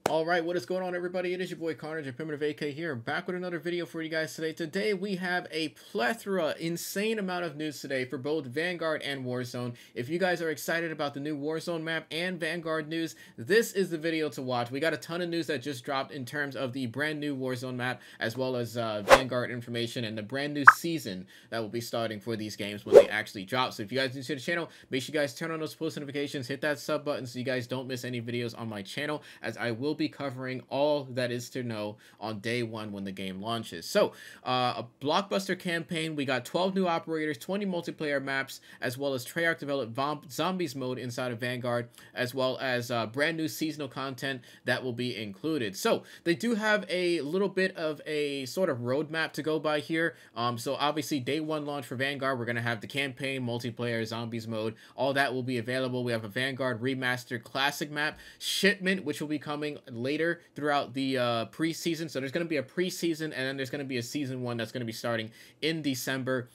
Alright, what is going on, everybody? It is your boy Carnage and Primitive AK here, back with another video for you guys today. Today we have a plethora, insane amount of news today for both Vanguard and Warzone. If you guys are excited about the new Warzone map and Vanguard news, this is the video to watch. We got a ton of news that just dropped in terms of the brand new Warzone map, as well as Vanguard information and the brand new season that will be starting for these games when they actually drop. So if you guys are new to the channel, make sure you guys turn on those post notifications, hit that sub button so you guys don't miss any videos on my channel, as I will be covering all that is to know on day one when the game launches. So a blockbuster campaign. We got 12 new operators, 20 multiplayer maps, as well as Treyarch developed zombies mode inside of Vanguard, as well as brand new seasonal content that will be included. So they do have a little bit of a sort of roadmap to go by here. So obviously day one launch for Vanguard, we're going to have the campaign, multiplayer, zombies mode, all that will be available. We have a Vanguard remastered classic map, Shipment, which will be coming later throughout the preseason. So there's going to be a preseason, and then there's going to be a season one that's going to be starting in December.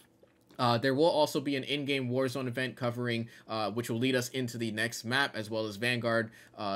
There will also be an in-game Warzone event covering, which will lead us into the next map, as well as Vanguard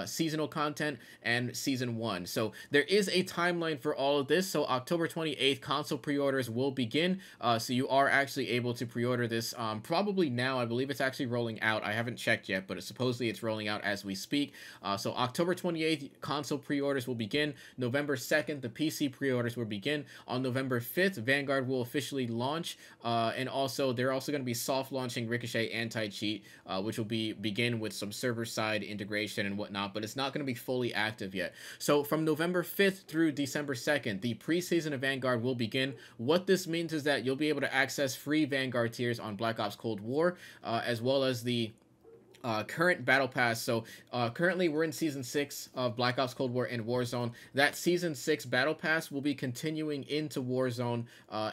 seasonal content and Season 1. So there is a timeline for all of this. So October 28th, console pre-orders will begin. So you are actually able to pre-order this probably now. I believe it's actually rolling out. I haven't checked yet, but supposedly it's rolling out as we speak. So October 28th, console pre-orders will begin. November 2nd, the PC pre-orders will begin. On November 5th, Vanguard will officially launch, and also they're also going to be soft launching Ricochet anti-cheat, which will begin with some server-side integration and whatnot, but it's not going to be fully active yet. So from November 5th through December 2nd, the preseason of Vanguard will begin. What this means is that you'll be able to access free Vanguard tiers on Black Ops Cold War, as well as the current battle pass. So currently we're in season 6 of Black Ops Cold War and Warzone. That season 6 battle pass will be continuing into Warzone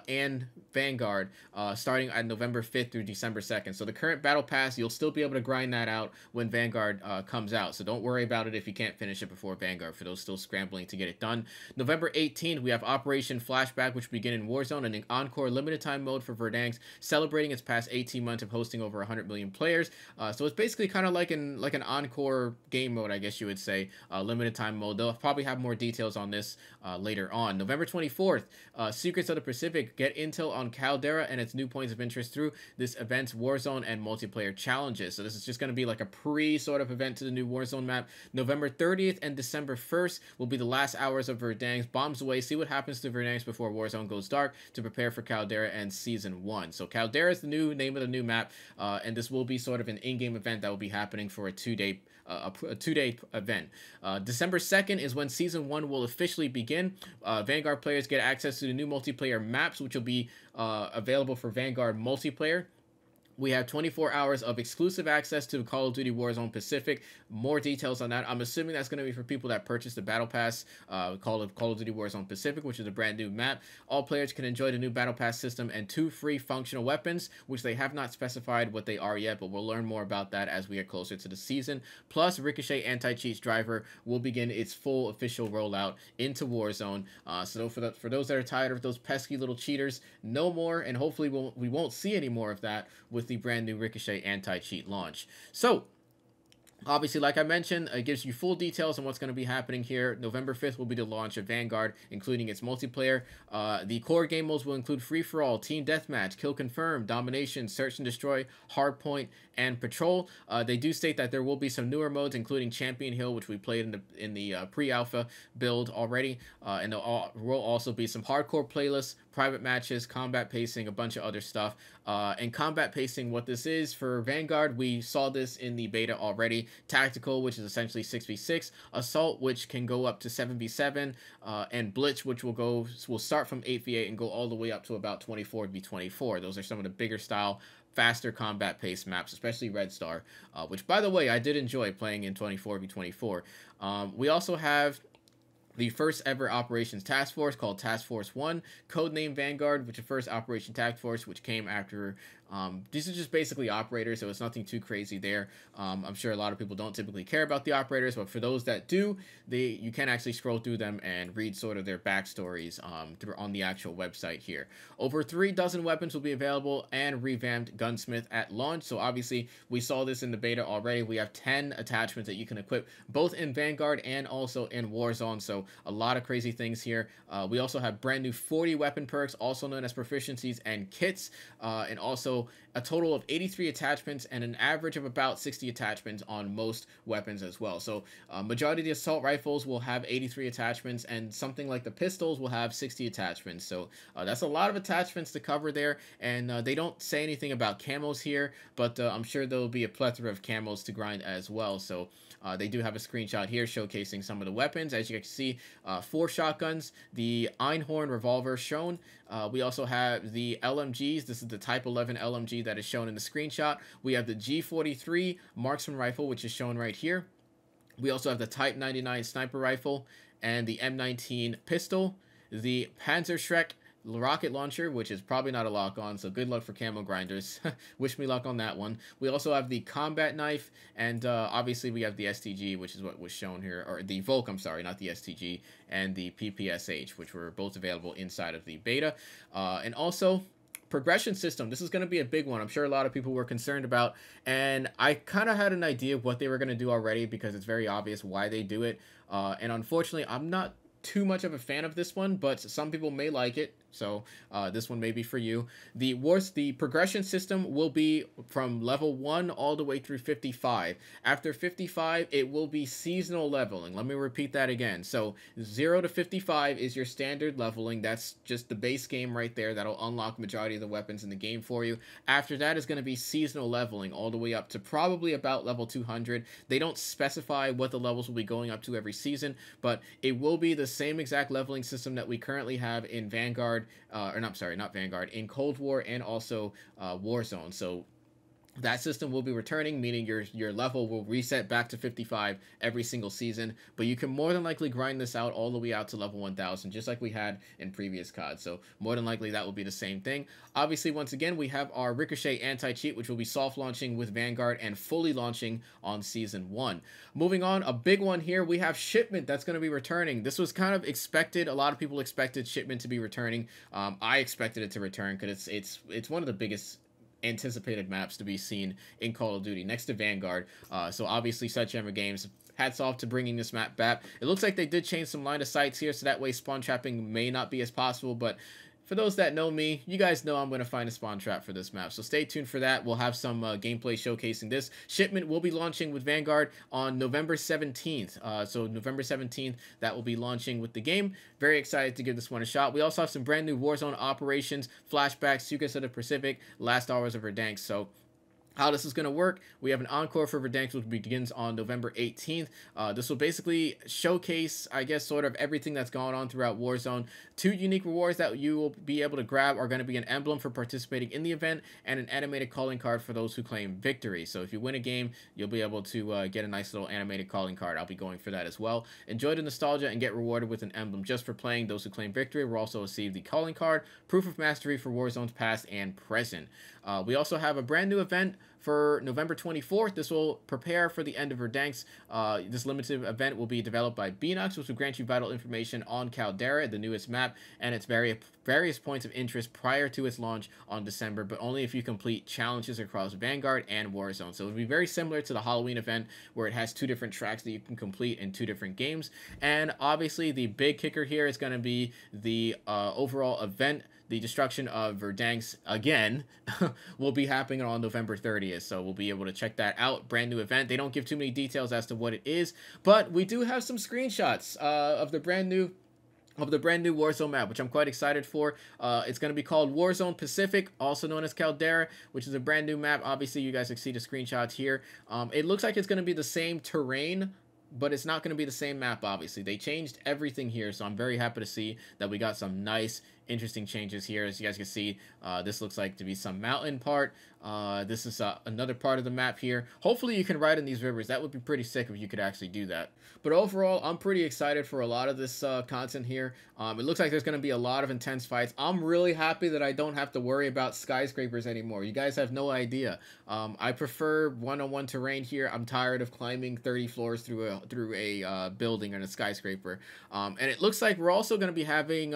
and Vanguard starting at November 5th through December 2nd. So the current battle pass, you'll still be able to grind that out when Vanguard comes out. So don't worry about it if you can't finish it before Vanguard, for those still scrambling to get it done. November 18th, we have Operation Flashback, which begin in Warzone, and an encore limited time mode for Verdansk, celebrating its past 18 months of hosting over 100 million players. So it's basically kind of like an encore game mode, I guess you would say, limited time mode. They'll probably have more details on this later on. November 24th, Secrets of the Pacific, get intel on Caldera and its new points of interest through this event's Warzone and multiplayer challenges. So this is just going to be like a pre sort of event to the new Warzone map. November 30th and December 1st will be the last hours of Verdansk. Bombs away, see what happens to Verdansk before Warzone goes dark to prepare for Caldera and Season 1. So Caldera is the new name of the new map, and this will be sort of an in-game event that will be happening for a two-day event. December 2nd is when Season 1 will officially begin. Vanguard players get access to the new multiplayer maps, which will be available for Vanguard multiplayer. We have 24 hours of exclusive access to Call of Duty Warzone Pacific. More details on that. I'm assuming that's going to be for people that purchase the Battle Pass, Call of Duty Warzone Pacific, which is a brand new map. All players can enjoy the new Battle Pass system and 2 free functional weapons, which they have not specified what they are yet, but we'll learn more about that as we get closer to the season. Plus, Ricochet Anti-Cheats Driver will begin its full official rollout into Warzone. So for those that are tired of those pesky little cheaters, no more, and hopefully we won't see any more of that with the brand new Ricochet anti-cheat launch. So obviously, like I mentioned, it gives you full details on what's going to be happening here. November 5th will be the launch of Vanguard, including its multiplayer. The core game modes will include Free-for-All, Team Deathmatch, Kill Confirm, Domination, Search and Destroy, Hardpoint, and Patrol. They do state that there will be some newer modes, including Champion Hill, which we played in the pre-alpha build already. And there will also be some hardcore playlists, private matches, combat pacing, a bunch of other stuff. And combat pacing, what this is for Vanguard, we saw this in the beta already. Tactical, which is essentially 6v6, Assault, which can go up to 7v7, and Blitz, which will start from 8v8 and go all the way up to about 24v24. Those are some of the bigger style, faster combat pace maps, especially Red Star, which, by the way, I did enjoy playing in 24v24. We also have the first ever operations task force called Task Force 1, codenamed Vanguard, which is the first operation task force, which came after These are just basically operators, so it's nothing too crazy there. I'm sure a lot of people don't typically care about the operators, but for those that do, you can actually scroll through them and read sort of their backstories on the actual website here. Over 36 weapons will be available and revamped gunsmith at launch. So obviously we saw this in the beta already. We have 10 attachments that you can equip both in Vanguard and also in Warzone. So a lot of crazy things here. We also have brand new 40 weapon perks, also known as proficiencies and kits, and also a total of 83 attachments and an average of about 60 attachments on most weapons as well. So majority of the assault rifles will have 83 attachments, and something like the pistols will have 60 attachments. So that's a lot of attachments to cover there, and they don't say anything about camos here, but I'm sure there'll be a plethora of camos to grind as well. So they do have a screenshot here showcasing some of the weapons. As you can see, 4 shotguns, the Einhorn revolver shown. We also have the LMGs. This is the Type 11 LMG that is shown in the screenshot. We have the G43 marksman rifle, which is shown right here. We also have the Type 99 sniper rifle and the M19 pistol, the Panzerschreck rocket launcher, which is probably not a lock on, so good luck for camo grinders. Wish me luck on that one. We also have the combat knife, and obviously we have the STG, which is what was shown here, or the Volk, I'm sorry, not the STG, and the PPSH, which were both available inside of the beta. And also progression system. This is going to be a big one. I'm sure a lot of people were concerned about, and I kind of had an idea of what they were going to do already, because it's very obvious why they do it. And unfortunately, I'm not too much of a fan of this one, but some people may like it, so this one may be for you. The progression system will be from level 1 all the way through 55. After 55, it will be seasonal leveling. Let me repeat that again. So 0 to 55 is your standard leveling. That's just the base game right there. That'll unlock majority of the weapons in the game for you. After that is going to be seasonal leveling all the way up to probably about level 200. They don't specify what the levels will be going up to every season, but it will be the same exact leveling system that we currently have in Vanguard, not Vanguard, in Cold War and also Warzone. So that system will be returning, meaning your level will reset back to 55 every single season, but you can more than likely grind this out all the way out to level 1000, just like we had in previous COD. So more than likely that will be the same thing. Obviously, once again, we have our Ricochet anti-cheat, which will be soft launching with Vanguard and fully launching on Season 1. Moving on, a big one here, we have Shipment that's going to be returning. This was kind of expected. A lot of people expected Shipment to be returning. I expected it to return because it's one of the biggest anticipated maps to be seen in Call of Duty next to Vanguard. So obviously Sledgehammer Games, hats off to bringing this map back. It looks like they did change some line of sights here, so that way spawn trapping may not be as possible, but for those that know me, you guys know I'm going to find a spawn trap for this map, so stay tuned for that. We'll have some gameplay showcasing this. Shipment will be launching with Vanguard on November 17th. So November 17th, that will be launching with the game. Very excited to give this one a shot. We also have some brand new Warzone operations, Flashback, Secrets of the Pacific, Last Hours of Verdansk. So how this is going to work, we have an encore for Verdansk, which begins on November 18th. This will basically showcase, I guess, sort of everything that's gone on throughout Warzone. 2 unique rewards that you will be able to grab are going to be an emblem for participating in the event and an animated calling card for those who claim victory. So if you win a game, you'll be able to get a nice little animated calling card. I'll be going for that as well. Enjoy the nostalgia and get rewarded with an emblem just for playing. Those who claim victory will also receive the calling card, proof of mastery for Warzone's past and present. We also have a brand new event for November 24th. This will prepare for the end of Verdansk. This limited event will be developed by Beanox, which will grant you vital information on Caldera, the newest map, and its various points of interest prior to its launch on December, but only if you complete challenges across Vanguard and Warzone. So it will be very similar to the Halloween event, where it has 2 different tracks that you can complete in 2 different games. And obviously the big kicker here is going to be the overall event. The destruction of Verdansk, again, will be happening on November 30th, so we'll be able to check that out. Brand new event. They don't give too many details as to what it is, but we do have some screenshots of the brand new Warzone map, which I'm quite excited for. It's going to be called Warzone Pacific, also known as Caldera, which is a brand new map. Obviously, you guys can see the screenshots here. It looks like it's going to be the same terrain, but it's not going to be the same map, obviously. They changed everything here, so I'm very happy to see that we got some nice interesting changes here. As you guys can see, this looks like to be some mountain part. This is another part of the map here. Hopefully you can ride in these rivers. That would be pretty sick if you could actually do that. But overall, I'm pretty excited for a lot of this content here. It looks like there's going to be a lot of intense fights. I'm really happy that I don't have to worry about skyscrapers anymore. You guys have no idea. I prefer one-on-one terrain here. I'm tired of climbing 30 floors through a building and a skyscraper. And it looks like we're also going to be having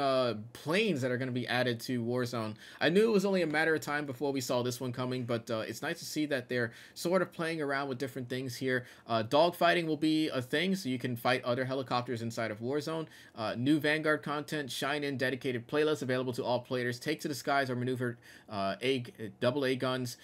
planes that are going to be added to Warzone. I knew it was only a matter of time before we saw this one coming, but it's nice to see that they're sort of playing around with different things here. Dogfighting will be a thing, so you can fight other helicopters inside of Warzone. New Vanguard content, Shine In dedicated playlists available to all players. Take to the skies or maneuver double A guns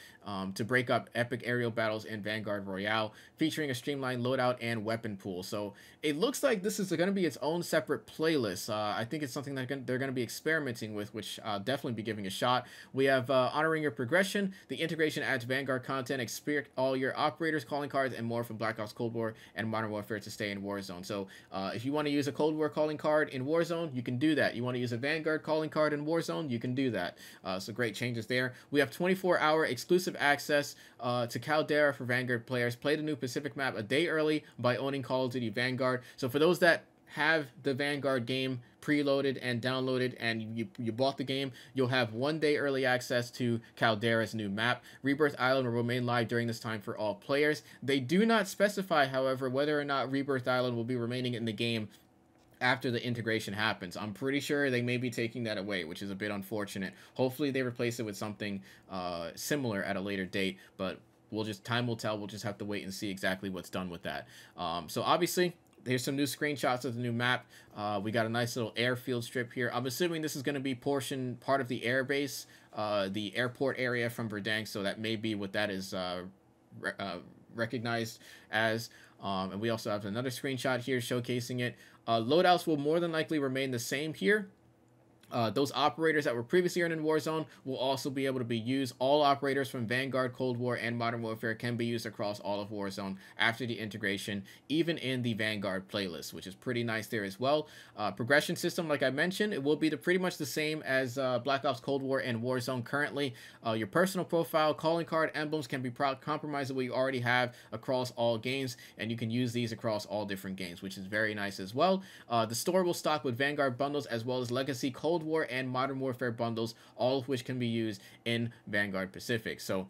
to break up epic aerial battles in Vanguard Royale, featuring a streamlined loadout and weapon pool. So it looks like this is going to be its own separate playlist. I think it's something that they're going to be experimenting with, which I'll definitely be giving a shot. We have honoring your progression. The integration adds Vanguard content, expect all your operators, calling cards, and more from Black Ops Cold War and Modern Warfare to stay in Warzone. So if you want to use a Cold War calling card in Warzone, you can do that. You want to use a Vanguard calling card in Warzone, you can do that. So great changes there. We have 24-hour exclusive access to Caldera for Vanguard players. Play the new Pacific map a day early by owning Call of Duty Vanguard. So for those that have the Vanguard game preloaded and downloaded and you bought the game, you'll have 1 day early access to Caldera's new map. Rebirth Island will remain live during this time for all players. They do not specify, however, whether or not Rebirth Island will be remaining in the game after the integration happens. I'm pretty sure they may be taking that away, which is a bit unfortunate. Hopefully they replace it with something similar at a later date, but time will tell. We'll just have to wait and see exactly what's done with that. So obviously, here's some new screenshots of the new map. We got a nice little airfield strip here. I'm assuming this is going to be part of the airbase, the airport area from Verdansk, so that may be what that is recognized as. And we also have another screenshot here showcasing it. Loadouts will more than likely remain the same here. Those operators that were previously earned in Warzone will also be able to be used. All operators from Vanguard, Cold War, and Modern Warfare can be used across all of Warzone after the integration, even in the Vanguard playlist, which is pretty nice there as well. Progression system, like I mentioned, it will be pretty much the same as Black Ops Cold War and Warzone currently. Your personal profile, calling card, emblems can be compromised with what you already have across all games, and you can use these across all different games, which is very nice as well. The store will stock with Vanguard bundles as well as Legacy Cold War and Modern Warfare bundles, all of which can be used in Vanguard Pacific. So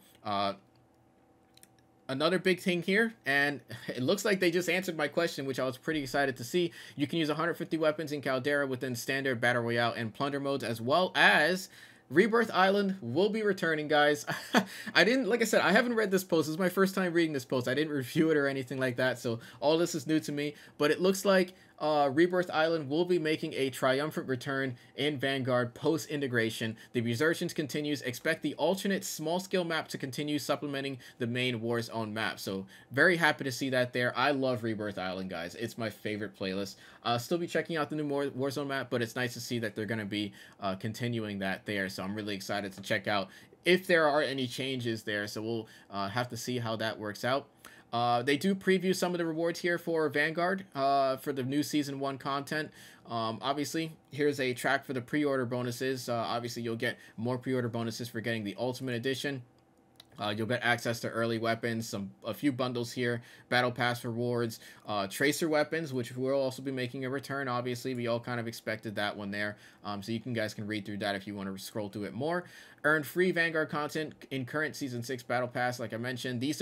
another big thing here, and it looks like they just answered my question, which I was pretty excited to see. You can use 150 weapons in Caldera within standard, battle royale, and plunder modes, as well as Rebirth Island will be returning, guys. Like I said, I haven't read this post. This is my first time reading this post. I didn't review it or anything like that, so all this is new to me. But it looks like Rebirth Island will be making a triumphant return in Vanguard post-integration. The resurgence continues. Expect the alternate small-scale map to continue supplementing the main Warzone map. So very happy to see that there. I love Rebirth Island, guys. It's my favorite playlist. I'll still be checking out the new Warzone map, but it's nice to see that they're going to be continuing that there. So I'm really excited to check out if there are any changes there. So we'll have to see how that works out. They do preview some of the rewards here for Vanguard for the new Season 1 content. Obviously, here's a track for the pre-order bonuses. Obviously, you'll get more pre-order bonuses for getting the Ultimate Edition. You'll get access to early weapons, a few bundles here, Battle Pass rewards, Tracer weapons, which will also be making a return. Obviously, we all kind of expected that one there. So you guys can read through that if you want to scroll through it more. Earn free Vanguard content in current Season 6 Battle Pass, like I mentioned. This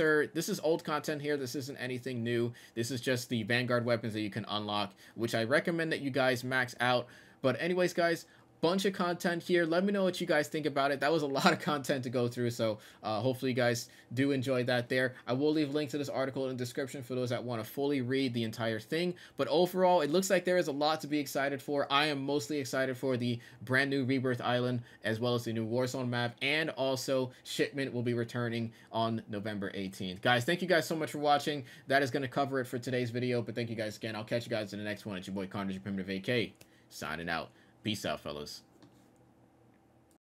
is old content here. This isn't anything new. This is just the Vanguard weapons that you can unlock, which I recommend that you guys max out. But anyways, guys, bunch of content here. Let me know what you guys think about it. That was a lot of content to go through, so hopefully you guys do enjoy that there. I will leave a link to this article in the description for those that want to fully read the entire thing. But overall, it looks like there is a lot to be excited for. I am mostly excited for the brand new Rebirth Island, as well as the new Warzone map, and also Shipment will be returning on November 18th. Guys, thank you guys so much for watching. That is going to cover it for today's video, but thank you guys again. I'll catch you guys in the next one. It's your boy Connor, your Primitive AK, signing out. Peace out, fellas.